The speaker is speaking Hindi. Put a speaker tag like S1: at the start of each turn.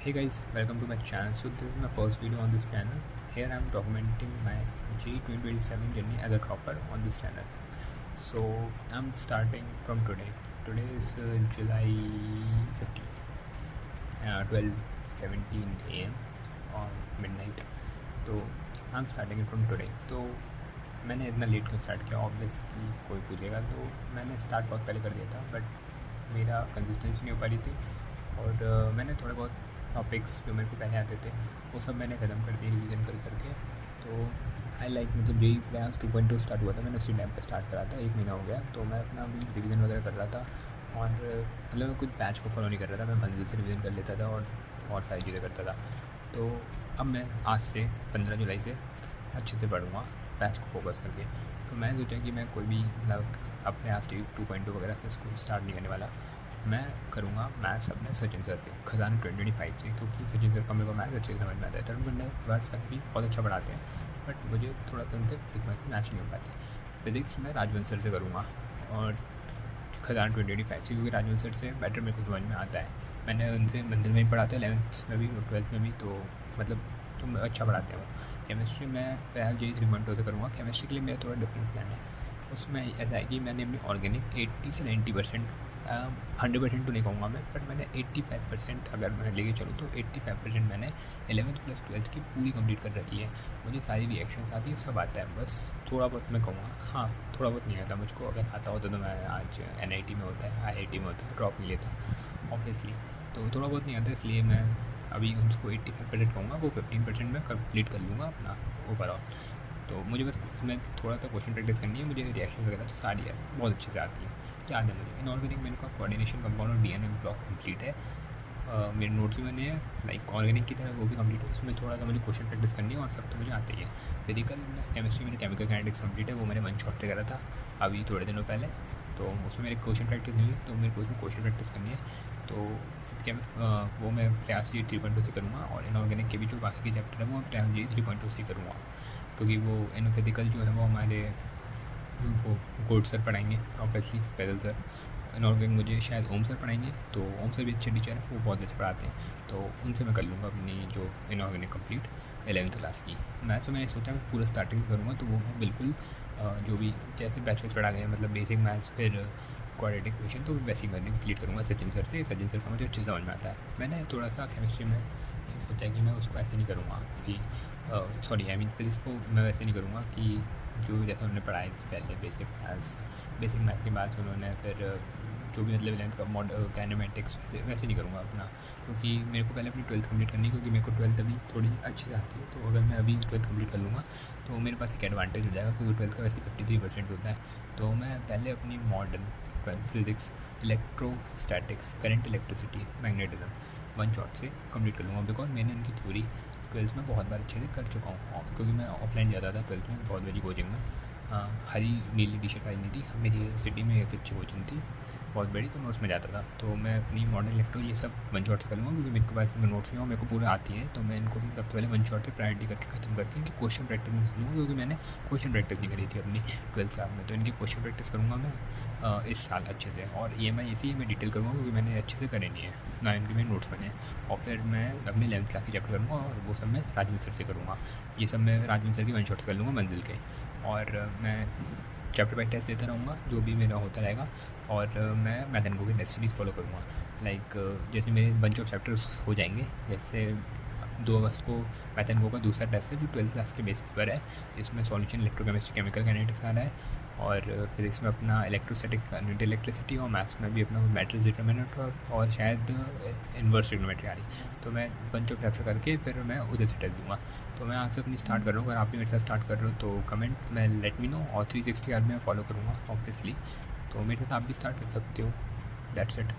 S1: Hey guys, welcome to my channel. So this is my first video on this channel. Here I am documenting my JEE 2027 journey as a dropper on this channel. So I'm starting from today. Today is July 15, 12:17 AM or midnight. तो I'm starting it from today. तो मैंने इतना लेट क्यों स्टार्ट किया, ऑब्वियसली कोई पूछेगा, तो मैंने स्टार्ट बहुत पहले कर दिया था, बट मेरा कंसिस्टेंसी नहीं हो पा रही थी और मैंने थोड़े बहुत टॉपिक्स जो मेरे को पहले आते थे वो सब मैंने ख़त्म कर दिए रिवीजन कर करके। तो आई लाइक मतलब जेई प्रयास 2.2 स्टार्ट हुआ था, मैंने उसी टाइम पे स्टार्ट करा था, 1 महीना हो गया। तो मैं अपना अभी रिवीजन वगैरह कर रहा था और मतलब मैं कुछ बैच को फॉलो नहीं कर रहा था, मैं मंजिल से रिवीजन कर लेता था और सारी चीज़ें करता था। तो अब मैं आज से 15 जुलाई से अच्छे से पढ़ूँगा बैच को फोकस करके। तो मैं सोचा कि मैं कोई भी मतलब अपने आज 2.2 वगैरह से इसको स्टार्ट नहीं करने वाला, मैं करूँगा मैथ्स अपने सचिन सर से, खजान 2025 से, क्योंकि सचिन सर का मेरे को मैथ्स अच्छे से समझ में आता है। तरुण भट्ट सर भी बहुत अच्छा पढ़ाते हैं, बट मुझे थोड़ा सा उनसे फ्रीक्वेंसी मैच नहीं हो पाती। फिज़िक्स मैं राजवंश सर से करूँगा और खजान 2025 से, क्योंकि राजवंश सर से बेटर मेरे को समझ में आता है। मैंने उनसे मंदिर में ही पढ़ा था, 11th में भी और 12th में भी, तो मतलब तो अच्छा पढ़ाते हैं वो। केमिस्ट्री में पहले JEE 3.2 से करूँगा। केमिस्ट्री के लिए मेरा थोड़ा डिफरेंट प्लान है। उसमें ऐसा है कि मैंने अपनी ऑर्गेनिक 80 से 90%, 100% तो नहीं कहूँगा मैं, बट मैंने 85% अगर मैं लेके चलूँ तो 85% मैंने 11th प्लस 12th की पूरी कंप्लीट कर रखी है। मुझे सारी रिएक्शंस आती है, सब आता है, बस थोड़ा बहुत मैं कहूँगा, हाँ थोड़ा बहुत नहीं आता मुझको। अगर आता होता तो मैं आज NIT में होता है, IIT में होता है, ड्रॉप नहीं लेता ऑब्वियसली। तो थोड़ा बहुत नहीं आता, इसलिए मैं अभी उसको 85% कहूँगा, वो 15% में कंप्लीट कर लूँगा अपना ओवरऑल। तो मुझे बस इसमें थोड़ा सा क्वेश्चन प्रैक्टिस करनी है। मुझे रिएक्शन वगैरह तो सारी है बहुत अच्छे से आती है, याद है मुझे। इनऑर्गेनिक में इनका कोऑर्डिनेशन कंपाउंड और DNA ब्लॉक कंप्लीट है। मेरे नोट्स भी बने हैं लाइक ऑर्गेनिक की तरह, वो भी कंप्लीट है। उसमें थोड़ा सा मुझे क्वेश्चन प्रैक्टिस करनी है और सब तो मुझे आते ही है। फिजिकल केमिस्ट्री मेरी केमिकल काइनेटिक्स कंप्लीट है, वो मैंने 1 शॉट से करा था अभी थोड़े दिनों पहले। तो उसमें मेरी क्वेश्चन प्रैक्टिस नहीं हुई, तो मेरे को उसमें क्वेश्चन प्रैक्टिस करनी है। तो वो मैं प्रयास JEE 3.2 से करूँगा और इनऑर्गेनिक के भी जो बाकी के चैप्टर है वो मैं प्रयास JEE 3.2 से करूँगा, क्योंकि वो फिजिकल जो है वो हमारे वो कोड सर पढ़ाएंगे ऑब्वियसली, पैदल सर। इनऑर्गेनिक मुझे शायद ओम सर पढ़ाएंगे, तो ओम सर भी अच्छे टीचर हैं, वो बहुत अच्छे पढ़ाते हैं। तो उनसे मैं कर लूँगा अपनी जो इनऑर्गेनिक कंप्लीट 11th क्लास की। मैथ्स तो मैंने सोचा मैं पूरा स्टार्टिंग करूँगा, तो वो मैं बिल्कुल जो भी जैसे बैच में पढ़ा गया, मतलब बेसिक मैथ्स फिर क्वाड्रेटिक इक्वेशन, तो वैसे ही मैं कंप्लीट करूँगा सचिन सर से। सचिन सर का मुझे अच्छे से समझ में आता है। मैंने थोड़ा सा केमिस्ट्री में सोचा है कि मैं उसको ऐसे नहीं करूँगा कि फिजिक्स को मैं वैसे नहीं करूँगा कि जो जैसा उन्होंने पढ़ाई थी पहले बेसिक मैथ के बाद उन्होंने फिर जो भी मतलब 11th का काइनेमेटिक्स वैसे नहीं करूँगा अपना, क्योंकि मेरे को पहले अपनी 12th कंप्लीट करनी है, क्योंकि मेरे को 12th अभी थोड़ी अच्छे से आती है। तो अगर मैं अभी 12th कंप्लीट कर लूँगा तो मेरे पास एक एडवांटेज हो जाएगा, क्योंकि 12th का वैसे 53% होता है। तो मैं पहले अपनी modern physics, electrostatics, current electricity, magnetism 1 shot से कंप्लीट कर लूँगा, बिकॉज मैंने इनकी थ्योरी 12th में बहुत बार अच्छे से कर चुका हूँ, क्योंकि मैं ऑफलाइन जाता था 12th में बहुत बड़ी कोचिंग में। हरी नीली टी शर्ट आई नहीं थी, मेरी सिटी में एक अच्छी कोचिंग थी बहुत बड़ी, तो मैं उसमें जाता था। तो मैं अपनी मॉडर्न इलेक्ट्रो ये सब 1 शॉट से कर लूँगा, क्योंकि मेरे पास नोट्स में मेरे को पूरे आती है। तो मैं इनको भी सबसे पहले 1 शॉट से प्रायोरिटी करके ख़त्म करके इनकी क्वेश्चन प्रैक्टिस में करूँगा, क्योंकि मैंने क्वेश्चन प्रैक्टिस नहीं करी थी अपनी 12th क्लास में। तो इनकी क्वेश्चन प्रैक्टिस करूँगा मैं इस साल अच्छे से, और EMI इसी में डिटेल करूँगा, क्योंकि मैंने अच्छे से करे नहीं है ना, इनके मेरे नोट्स बने। और फिर मैं अपनी 11th क्लास की चैप्टर करूँगा, और वो सब मैं राजवीर सर से करूँगा। ये सब मैं राजवीर सर की 1 शॉट से कर लूँगा मंजिल के, और मैं चैप्टर बाई टेस्ट देता रहूँगा जो भी मेरा होता रहेगा। और मैं मैथ एंड को की टेस्ट सीरीज़ फॉलो करूँगा। लाइक जैसे मेरे बंच ऑफ चैप्टर्स हो जाएंगे, जैसे 2 अगस्त को मैथ एंड को का दूसरा टेस्ट है जो 12th क्लास के बेसिस पर है। इसमें सॉल्यूशन इलेक्ट्रोकेमिस्ट्री, केमिकल काइनेटिक्स आ रहा है, और फिजिक्स में अपना इलेक्ट्रोस्टैटिक न्यूटन इलेक्ट्रिसिटी, और मैथ्स में भी अपना मैट्रिक्स डिटरमिनेंट और शायद इन्वर्स ट्रिग्नोमेट्री आ रही। तो मैं बंच ऑफ चैप्टर करके फिर मैं उधर से टेस्ट दूँगा। तो मैं आज से अपनी स्टार्ट कर रहा हूँ। अगर आप भी मेरे साथ स्टार्ट कर रहे हो तो कमेंट में लेट मी नो, और 360 आर में फॉलो करूँगा ऑब्वियसली। तो मेरे साथ आप भी स्टार्ट कर सकते हो। That's it.